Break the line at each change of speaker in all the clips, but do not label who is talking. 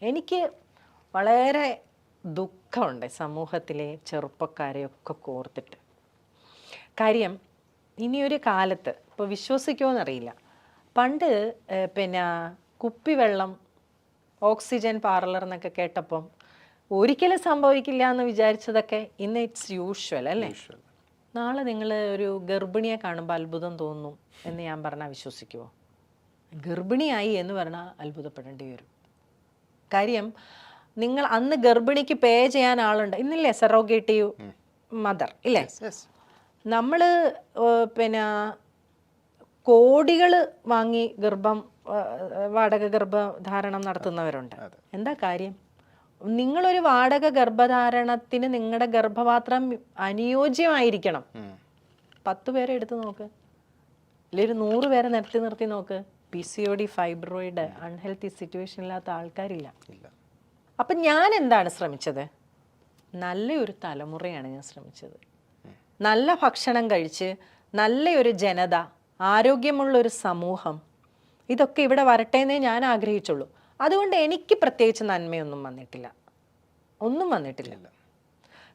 എനിക്ക് വളരെ ദുഃഖമുണ്ട് സമൂഹത്തിലെ ചെറുപ്പക്കാരെയൊക്കെ കോർത്തിട്ട്. കാര്യം ഇനിയൊരു കാലത്ത് ഇപ്പോൾ വിശ്വസിക്കുമോയെന്നറിയില്ല, പണ്ട് പിന്നെ കുപ്പിവെള്ളം, ഓക്സിജൻ പാർലർ എന്നൊക്കെ കേട്ടപ്പം ഒരിക്കലും സംഭവിക്കില്ല എന്ന് വിചാരിച്ചതൊക്കെ ഇന്ന് ഇറ്റ്സ് യൂഷ്വൽ അല്ലേ? നാളെ നിങ്ങൾ ഒരു ഗർഭിണിയെ കാണുമ്പോൾ അത്ഭുതം തോന്നും എന്ന് ഞാൻ പറഞ്ഞാൽ വിശ്വസിക്കുമോ? ഗർഭിണിയായി എന്ന് പറഞ്ഞാൽ അത്ഭുതപ്പെടേണ്ടി വരും. കാര്യം നിങ്ങൾ അന്ന് ഗർഭിണിക്ക് പേ ചെയ്യാൻ ആളുണ്ട്, ഇന്നില്ലേ സെറോഗേറ്റീവ് മദർ ഇല്ലേ? നമ്മൾ പിന്നെ കോടികൾ വാങ്ങി വാടക ഗർഭധാരണം നടത്തുന്നവരുണ്ട്. എന്താ കാര്യം? നിങ്ങളൊരു വാടക ഗർഭധാരണത്തിന് നിങ്ങളുടെ ഗർഭപാത്രം അനുയോജ്യമായിരിക്കണം. 10 പേരെ എടുത്ത് നോക്ക്, അല്ലെങ്കിൽ 100 പേരെ നിർത്തി നോക്ക്. PCOD, ഫൈബ്രോയിഡ്, അൺഹെൽത്തി സിറ്റുവേഷൻ ഇല്ലാത്ത ആൾക്കാരില്ല. അപ്പം ഞാൻ എന്താണ് ശ്രമിച്ചത്? നല്ലൊരു തലമുറയാണ് ഞാൻ ശ്രമിച്ചത്. നല്ല ഭക്ഷണം കഴിച്ച് നല്ലൊരു ജനത, ആരോഗ്യമുള്ളൊരു സമൂഹം, ഇതൊക്കെ ഇവിടെ വരട്ടെ എന്നേ ഞാൻ ആഗ്രഹിച്ചുള്ളൂ. അതുകൊണ്ട് എനിക്ക് പ്രത്യേകിച്ച് നന്മയൊന്നും വന്നിട്ടില്ല, ഒന്നും വന്നിട്ടില്ല.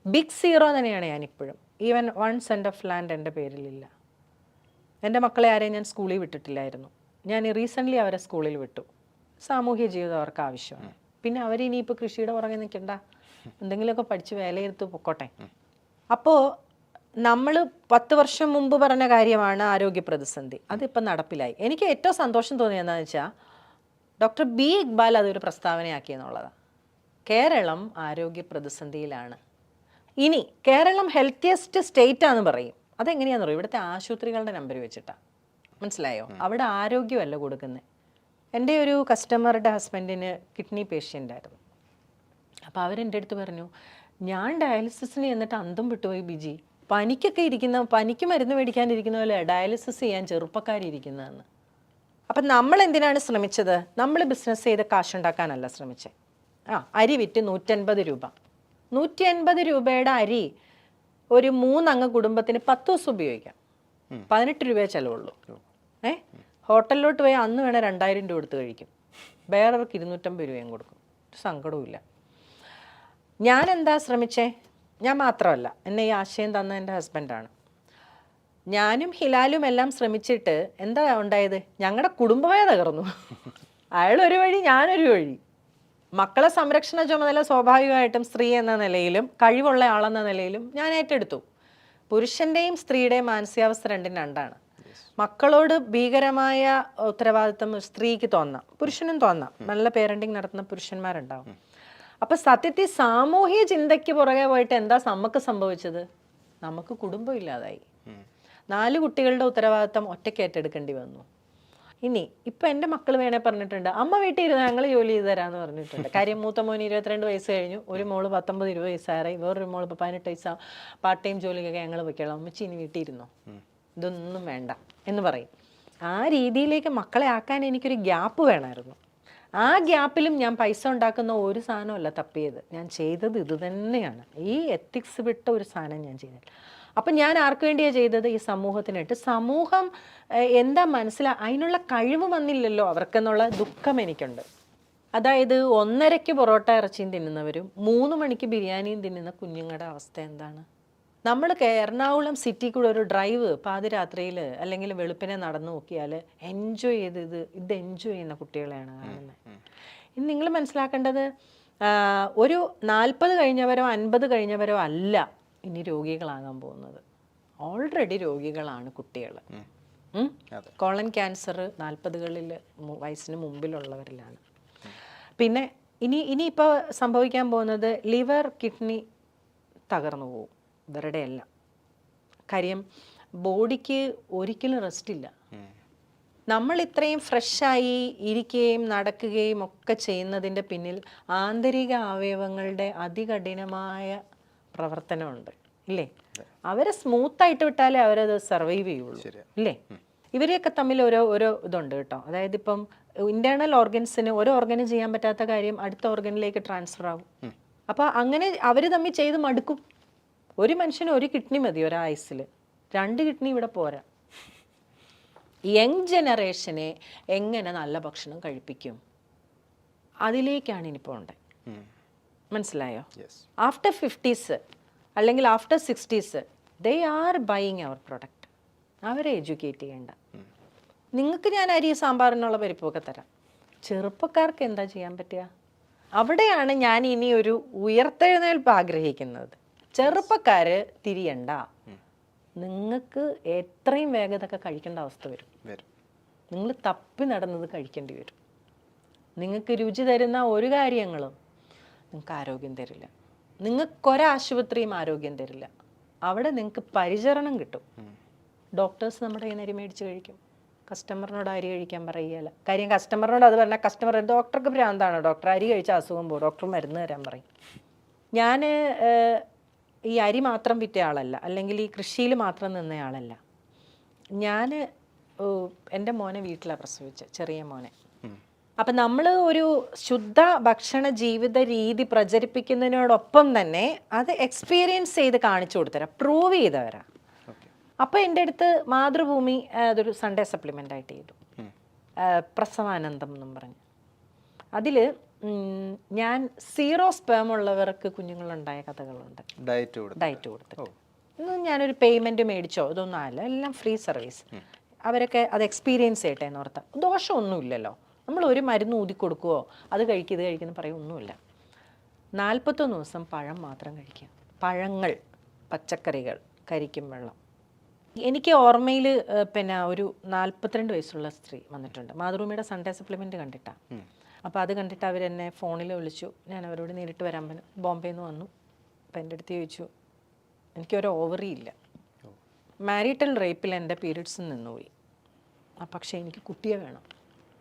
ബിഗ് സീറോ തന്നെയാണ് ഞാനിപ്പോഴും. ഈവൻ 1 സെന്റ് ഓഫ് ലാൻഡ് എൻ്റെ പേരിലില്ല. എൻ്റെ മക്കളെ ആരെയും ഞാൻ സ്കൂളിൽ വിട്ടിട്ടില്ലായിരുന്നു. ഞാൻ റീസെൻ്റ്ലി അവരെ സ്കൂളിൽ വിട്ടു. സാമൂഹ്യ ജീവിതം അവർക്ക് ആവശ്യമാണ്. പിന്നെ അവരിനിയിപ്പോൾ കൃഷിയുടെ പുറകെ നിൽക്കണ്ട, എന്തെങ്കിലുമൊക്കെ പഠിച്ച് വേലയെടുത്ത് പൊക്കോട്ടെ. അപ്പോൾ നമ്മൾ 10 വർഷം മുമ്പ് പറഞ്ഞ കാര്യമാണ് ആരോഗ്യ പ്രതിസന്ധി. അതിപ്പോൾ നടപ്പിലായി. എനിക്ക് ഏറ്റവും സന്തോഷം തോന്നിയതെന്ന് വെച്ചാൽ ഡോക്ടർ ബി ഇക്ബാൽ അതൊരു പ്രസ്താവനയാക്കിയെന്നുള്ളതാണ്. കേരളം ആരോഗ്യ പ്രതിസന്ധിയിലാണ്. ഇനി കേരളം ഹെൽത്തിയസ്റ്റ് സ്റ്റേറ്റ് ആണെന്ന് പറയും. അതെങ്ങനെയാണെന്ന് പറയും? ഇവിടുത്തെ ആശുപത്രികളുടെ നമ്പർ വെച്ചിട്ടാണ്. മനസ്സിലായോ? അവിടെ ആരോഗ്യമല്ല കൊടുക്കുന്നത്. എൻ്റെ ഒരു കസ്റ്റമറുടെ ഹസ്ബൻഡിന് കിഡ്നി പേഷ്യൻ്റ് ആയിരുന്നു. അപ്പോൾ അവരെൻ്റെ അടുത്ത് പറഞ്ഞു, ഞാൻ ഡയാലിസിസിന് എന്നിട്ട് അന്തം വിട്ടുപോയി ബിജി. പനിക്ക് മരുന്ന് മേടിക്കാനിരിക്കുന്ന പോലെ ഡയാലിസിസ് ചെയ്യാൻ ചെറുപ്പക്കാരിയിരിക്കുന്നതെന്ന്. അപ്പം നമ്മൾ എന്തിനാണ് ശ്രമിച്ചത്? നമ്മൾ ബിസിനസ് ചെയ്ത് കാശുണ്ടാക്കാനല്ല ശ്രമിച്ചത്. അരി വിറ്റ് 150 രൂപ. 150 രൂപയുടെ അരി ഒരു 3 അംഗ കുടുംബത്തിന് 10 ദിവസം ഉപയോഗിക്കാം. 18 രൂപയെ ചിലവുള്ളൂ. ഹോട്ടലിലോട്ട് പോയി അന്ന് വേണേൽ 2000 രൂപ കൊടുത്ത് കഴിക്കും. വേറൊർക്ക് 250 രൂപയും കൊടുക്കും. ഒരു സങ്കടവുമില്ല. ഞാൻ എന്താ ശ്രമിച്ചേ? ഞാൻ മാത്രമല്ല, എന്നെ ഈ ആശയം തന്ന എൻ്റെ ഹസ്ബൻഡാണ്. ഞാനും ഹിലാലും എല്ലാം ശ്രമിച്ചിട്ട് എന്താ ഉണ്ടായത്? ഞങ്ങളുടെ കുടുംബമേ തകർന്നു. അയാളൊരു വഴി, ഞാനൊരു വഴി. മക്കളെ സംരക്ഷണ ചുമതല സ്വാഭാവികമായിട്ടും സ്ത്രീ എന്ന നിലയിലും കഴിവുള്ള ആളെന്ന നിലയിലും ഞാൻ ഏറ്റെടുത്തു. പുരുഷൻ്റെയും സ്ത്രീയുടെയും മാനസികാവസ്ഥ രണ്ടും രണ്ടാണ്. മക്കളോട് ഭീകരമായ ഉത്തരവാദിത്വം സ്ത്രീക്ക് തോന്നാം, പുരുഷനും തോന്നാം. നല്ല പേരൻറ്റിങ് നടത്തുന്ന പുരുഷന്മാരുണ്ടാവും. അപ്പം സത്യത്തിൽ സാമൂഹ്യ ചിന്തയ്ക്ക് പുറകെ പോയിട്ട് എന്താ നമുക്ക് സംഭവിച്ചത്? നമുക്ക് കുടുംബം ഇല്ലാതായി. 4 കുട്ടികളുടെ ഉത്തരവാദിത്വം ഒറ്റയ്ക്ക് ഏറ്റെടുക്കേണ്ടി വന്നു. ഇപ്പം എൻ്റെ മക്കൾ വേണേ പറഞ്ഞിട്ടുണ്ട്, അമ്മ വീട്ടിൽ ഇരുന്ന് ഞങ്ങൾ ജോലി ചെയ്ത് തരാമെന്ന് പറഞ്ഞിട്ടുണ്ട്. കാര്യം മൂത്ത മോന് 22 വയസ്സ് കഴിഞ്ഞു, ഒരു മോള് 19-20 വയസ്സായി, വേറൊരു മോള് ഇപ്പോൾ 18 വയസ്സാവും. പാർട്ട് ടൈം ജോലിക്കൊക്കെ ഞങ്ങൾ വയ്ക്കണം, അമ്മച്ചി ഇനി വീട്ടിൽ ഇരുന്നോ, ഇതൊന്നും വേണ്ട എന്ന് പറയും. ആ രീതിയിലേക്ക് മക്കളെ ആക്കാൻ എനിക്കൊരു ഗ്യാപ്പ് വേണമായിരുന്നു. ആ ഗ്യാപ്പിലും ഞാൻ പൈസ ഉണ്ടാക്കുന്ന ഒരു സാധനമല്ല തപ്പിയത്. ഞാൻ ചെയ്തത് ഇത് തന്നെയാണ്. ഈ എത്തിക്സ് വിട്ട ഒരു സാധനം ഞാൻ ചെയ്തത്. അപ്പം ഞാൻ ആർക്ക് വേണ്ടിയാണ് ചെയ്തത്? ഈ സമൂഹത്തിനായിട്ട്. സമൂഹം എന്താ അതിനുള്ള കഴിവ് വന്നില്ലല്ലോ അവർക്കെന്നുള്ള ദുഃഖം എനിക്കുണ്ട്. അതായത് 1:30 പൊറോട്ട ഇറച്ചിയും തിന്നുന്നവരും 3 മണിക്ക് ബിരിയാണിയും തിന്നുന്ന കുഞ്ഞുങ്ങളുടെ അവസ്ഥ എന്താണ്? നമ്മൾ എറണാകുളം സിറ്റി കൂടെ ഒരു ഡ്രൈവ് പാതിരാത്രിയിൽ അല്ലെങ്കിൽ വെളുപ്പിനെ നടന്നു നോക്കിയാൽ എൻജോയ് ചെയ്ത് ഇത് എൻജോയ് ചെയ്യുന്ന കുട്ടികളെയാണ് കാണുന്നത്. ഇനി നിങ്ങൾ മനസ്സിലാക്കേണ്ടത്, ഒരു 40 കഴിഞ്ഞവരോ 50 കഴിഞ്ഞവരോ അല്ല ഇനി രോഗികളാകാൻ പോകുന്നത്. ഓൾറെഡി രോഗികളാണ് കുട്ടികൾ. കോളൻ ക്യാൻസർ 40കളിൽ വയസ്സിന് മുമ്പിലുള്ളവരിലാണ്. പിന്നെ ഇനിയിപ്പോൾ സംഭവിക്കാൻ പോകുന്നത് ലിവർ, കിഡ്നി തകർന്നു പോകും ഇവരുടെ എല്ലാം. കാര്യം ബോഡിക്ക് ഒരിക്കലും റെസ്റ്റ് ഇല്ല. നമ്മൾ ഇത്രയും ഫ്രഷായി ഇരിക്കുകയും നടക്കുകയും ഒക്കെ ചെയ്യുന്നതിൻ്റെ പിന്നിൽ ആന്തരിക അവയവങ്ങളുടെ അതികഠിനമായ പ്രവർത്തനമുണ്ട് ഇല്ലേ? അവരെ സ്മൂത്തായിട്ട് വിട്ടാലേ അവരത് സർവൈവ് ചെയ്യുള്ളൂ ഇല്ലേ? ഇവരെയൊക്കെ തമ്മിൽ ഓരോ ഇതുണ്ട് കേട്ടോ. അതായത് ഇപ്പം ഇന്റേണൽ ഓർഗൻസിന് ഒരു ഓർഗന് ചെയ്യാൻ പറ്റാത്ത കാര്യം അടുത്ത ഓർഗനിലേക്ക് ട്രാൻസ്ഫർ ആവും. അപ്പോൾ അങ്ങനെ അവർ തമ്മിൽ ചെയ്ത് മടുക്കും. ഒരു മനുഷ്യന് 1 കിഡ്നി മതി ഒരായുസിൽ, 2 കിഡ്നി ഇവിടെ പോരാ. യങ് ജനറേഷനെ എങ്ങനെ നല്ല ഭക്ഷണം കഴിപ്പിക്കും? അതിലേക്കാണ് ഇനി പോകേണ്ടത്. മനസ്സിലായോ?
യെസ്.
ആഫ്റ്റർ 50s അല്ലെങ്കിൽ after 60s they are buying അവർ പ്രൊഡക്റ്റ്. അവരെ എഡ്യൂക്കേറ്റ് ചെയ്യേണ്ട. നിങ്ങൾക്ക് ഞാൻ അരി സാമ്പാറിനുള്ള പരിപ്പൊക്കെ തരാം. ചെറുപ്പക്കാർക്ക് എന്താ ചെയ്യാൻ പറ്റുക? അവിടെയാണ് ഞാൻ ഇനി ഒരു ഉയർത്തെഴുന്നേൽപ്പ് ആഗ്രഹിക്കുന്നത്. ചെറുപ്പക്കാർ തിരിയണ്ട. നിങ്ങൾക്ക് എത്രയും വേഗം ഇതൊക്കെ കഴിക്കേണ്ട അവസ്ഥ വരും. നിങ്ങൾ തപ്പി നടന്നത് കഴിക്കേണ്ടി വരും. നിങ്ങൾക്ക് രുചി തരുന്ന ഒരു കാര്യങ്ങളും നിങ്ങൾക്ക് ആരോഗ്യം തരില്ല. നിങ്ങൾക്കൊരാശുപത്രിയും ആരോഗ്യം തരില്ല. അവിടെ നിങ്ങൾക്ക് പരിചരണം കിട്ടും. ഡോക്ടേഴ്സ് നമ്മുടെ കയ്യിൽ നിന്ന് അരി മേടിച്ച് കഴിക്കും. കസ്റ്റമറിനോട് അരി കഴിക്കാൻ പറയുകയില്ല. കാര്യം കസ്റ്റമറിനോട് അത് പറഞ്ഞാൽ കസ്റ്റമർ ഡോക്ടർക്ക് ഭ്രാന്താണ്, ഡോക്ടർ അരി കഴിച്ച അസുഖം പോകും, ഡോക്ടർ മരുന്ന് തരാൻ പറയും. ഞാൻ ഈ അരി മാത്രം വിറ്റ ആളല്ല, അല്ലെങ്കിൽ ഈ കൃഷിയിൽ മാത്രം നിന്നയാളല്ല. ഞാൻ എൻ്റെ മോനെ വീട്ടിലാണ് പ്രസവിച്ചത്, ചെറിയ മോനെ. അപ്പം നമ്മൾ ഒരു ശുദ്ധ ഭക്ഷണ ജീവിത രീതി പ്രചരിപ്പിക്കുന്നതിനോടൊപ്പം തന്നെ അത് എക്സ്പീരിയൻസ് ചെയ്ത് കാണിച്ചു കൊടുത്തരാം, പ്രൂവ് ചെയ്തവരാ. അപ്പോൾ എൻ്റെ അടുത്ത് മാതൃഭൂമി അതൊരു സൺഡേ സപ്ലിമെൻ്റ് ആയിട്ട് ചെയ്തു, പ്രസവാനന്ദം എന്നും പറഞ്ഞ്. അതിൽ ഞാൻ 0 സ്പേം ഉള്ളവർക്ക് കുഞ്ഞുങ്ങളുണ്ടായ കഥകളുണ്ട്. ഡയറ്റ് കൊടുത്തിട്ട് ഇതൊന്നും ഞാനൊരു പേയ്മെൻറ്റ് മേടിച്ചോ ഇതൊന്നും അല്ല, എല്ലാം ഫ്രീ സർവീസ്. അവരൊക്കെ അത് എക്സ്പീരിയൻസ് ചെയ്യട്ടെ എന്ന് ഓർത്താൽ. ദോഷമൊന്നുമില്ലല്ലോ. നമ്മൾ ഒരു മരുന്ന് ഊതി കൊടുക്കുവോ അത് കഴിക്കുക ഇത് കഴിക്കുന്ന പറയൊന്നുമില്ല. 41 ദിവസം പഴം മാത്രം കഴിക്കുക. പഴങ്ങൾ, പച്ചക്കറികൾ, കരിക്കും വെള്ളം. എനിക്ക് ഓർമ്മയിൽ പിന്നെ ഒരു 42 വയസ്സുള്ള സ്ത്രീ വന്നിട്ടുണ്ട്, മാതൃഭൂമിയുടെ സൺഡേ സപ്ലിമെൻ്റ് കണ്ടിട്ടാണ്. അപ്പോൾ അത് കണ്ടിട്ട് അവരെന്നെ ഫോണിൽ വിളിച്ചു. ഞാൻ അവരോട് നേരിട്ട് വരാൻ പറഞ്ഞു. ബോംബെയിൽ നിന്ന് വന്നു. അപ്പോൾ എൻ്റെ അടുത്ത് ചോദിച്ചു, എനിക്കൊരു ഓവറി ഇല്ല, മാരിറ്റൽ റേപ്പിൽ എൻ്റെ പീരിയഡ്സ് നിന്നുപോയി, പക്ഷേ എനിക്ക് കുട്ടിയെ വേണം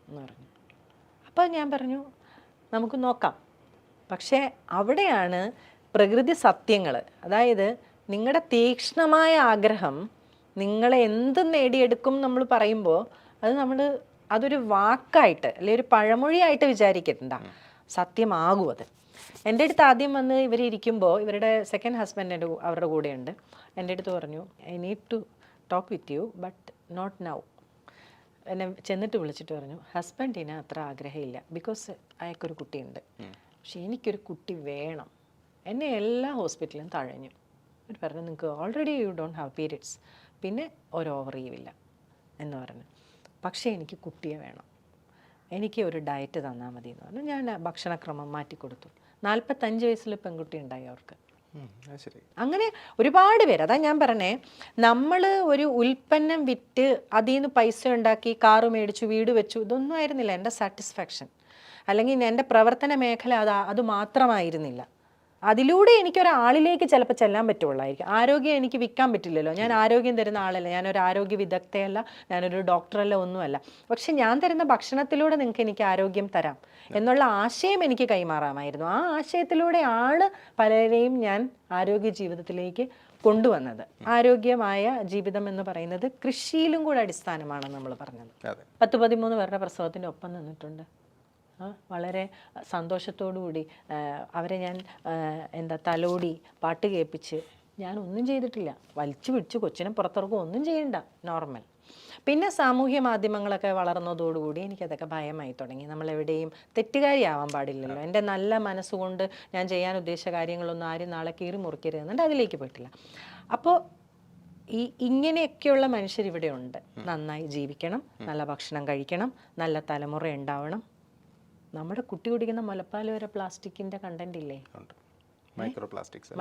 എന്ന് പറഞ്ഞു. അപ്പോൾ ഞാൻ പറഞ്ഞു നമുക്ക് നോക്കാം. പക്ഷേ അവിടെയാണ് പ്രകൃതി സത്യങ്ങൾ. അതായത് നിങ്ങളുടെ തീക്ഷ്ണമായ ആഗ്രഹം നിങ്ങളെ എന്ത് നേടിയെടുക്കും നമ്മൾ പറയുമ്പോൾ അതൊരു വാക്കായിട്ട് അല്ലെങ്കിൽ ഒരു പഴമൊഴിയായിട്ട് വിചാരിക്കണ്ട, സത്യമാകും അത്. എൻ്റെ അടുത്ത് ആദ്യം വന്ന് ഇവരിയ്ക്കുമ്പോൾ ഇവരുടെ സെക്കൻഡ് ഹസ്ബൻഡ് അവരുടെ കൂടെയുണ്ട്. എൻ്റെ അടുത്ത് പറഞ്ഞു, I need to talk with you but not now. എന്നെ ചെന്നിട്ട് വിളിച്ചിട്ട് പറഞ്ഞു, ഹസ്ബൻഡിന് അത്ര ആഗ്രഹമില്ല, ബിക്കോസ് അയാൾക്കൊരു കുട്ടിയുണ്ട്, പക്ഷെ എനിക്കൊരു കുട്ടി വേണം. എന്നെ എല്ലാ ഹോസ്പിറ്റലും തഴഞ്ഞു. അവർ പറഞ്ഞു, നിങ്ങൾക്ക് already you don't have periods, പിന്നെ ഒരു ഓവറിയുമില്ല എന്ന് പറഞ്ഞു, പക്ഷേ എനിക്ക് കുട്ടിയെ വേണം, എനിക്ക് ഒരു ഡയറ്റ് തന്നാൽ മതി എന്ന് പറഞ്ഞു. ഞാൻ ഭക്ഷണക്രമം മാറ്റിക്കൊടുത്തു. 45 വയസ്സിൽ പെൺകുട്ടി ഉണ്ടായി അവർക്ക്. അങ്ങനെ ഒരുപാട് പേര്. അതാ ഞാൻ പറഞ്ഞേ, നമ്മൾ ഒരു ഉൽപ്പന്നം വിറ്റ് അതിൽ നിന്ന് പൈസ ഉണ്ടാക്കി കാറ് മേടിച്ചു വീട് വെച്ചു, ഇതൊന്നും ആയിരുന്നില്ല എൻ്റെ സാറ്റിസ്ഫാക്ഷൻ. അല്ലെങ്കിൽ എൻ്റെ പ്രവർത്തന മേഖല അത് മാത്രമായിരുന്നില്ല. അതിലൂടെ എനിക്കൊരാളിലേക്ക് ചിലപ്പോൾ ചെല്ലാൻ പറ്റുള്ളായിരിക്കും. ആരോഗ്യം എനിക്ക് വിൽക്കാൻ പറ്റില്ലല്ലോ. ഞാൻ ആരോഗ്യം തരുന്ന ആളല്ല, ഞാനൊരു ആരോഗ്യ വിദഗ്ധയല്ല, ഞാനൊരു ഡോക്ടറല്ല, ഒന്നുമല്ല. പക്ഷെ ഞാൻ തരുന്ന ഭക്ഷണത്തിലൂടെ എനിക്ക് ആരോഗ്യം തരാം എന്നുള്ള ആശയം എനിക്ക് കൈമാറാമായിരുന്നു. ആ ആശയത്തിലൂടെയാണ് പലരെയും ഞാൻ ആരോഗ്യ ജീവിതത്തിലേക്ക് കൊണ്ടുവന്നത്. ആരോഗ്യമായ ജീവിതം എന്ന് പറയുന്നത് കൃഷിയിലും കൂടെ അടിസ്ഥാനമാണെന്ന് നമ്മൾ പറഞ്ഞത്. 10-13 പേരുടെ പ്രസവത്തിൻ്റെ ഒപ്പം നിന്നിട്ടുണ്ട്. വളരെ സന്തോഷത്തോടുകൂടി അവരെ ഞാൻ തലോടി പാട്ട് കേൾപ്പിച്ച്, ഞാനൊന്നും ചെയ്തിട്ടില്ല, വലിച്ചു പിടിച്ച് കൊച്ചിനെ പുറത്തിറക്കും, ഒന്നും ചെയ്യണ്ട, നോർമൽ. പിന്നെ സാമൂഹ്യ മാധ്യമങ്ങളൊക്കെ വളർന്നതോടുകൂടി എനിക്കതൊക്കെ ഭയമായി തുടങ്ങി. നമ്മളെവിടെയും തെറ്റുകാരിയാവാൻ പാടില്ലല്ലോ. എൻ്റെ നല്ല മനസ്സുകൊണ്ട് ഞാൻ ചെയ്യാൻ ഉദ്ദേശിച്ച കാര്യങ്ങളൊന്നും ആരും നാളെ കീറി മുറിക്കരുതെന്നുണ്ട്, അതിലേക്ക് പോയിട്ടില്ല. അപ്പോൾ ഇങ്ങനെയൊക്കെയുള്ള മനുഷ്യരിവിടെ ഉണ്ട്. നന്നായി ജീവിക്കണം, നല്ല ഭക്ഷണം കഴിക്കണം, നല്ല തലമുറ ഉണ്ടാവണം. നമ്മുടെ കുട്ടി കുടിക്കുന്ന മുലപ്പാൽ വരെ പ്ലാസ്റ്റിക്കിൻ്റെ കണ്ടന്റ് ഇല്ലേ? Micro plastics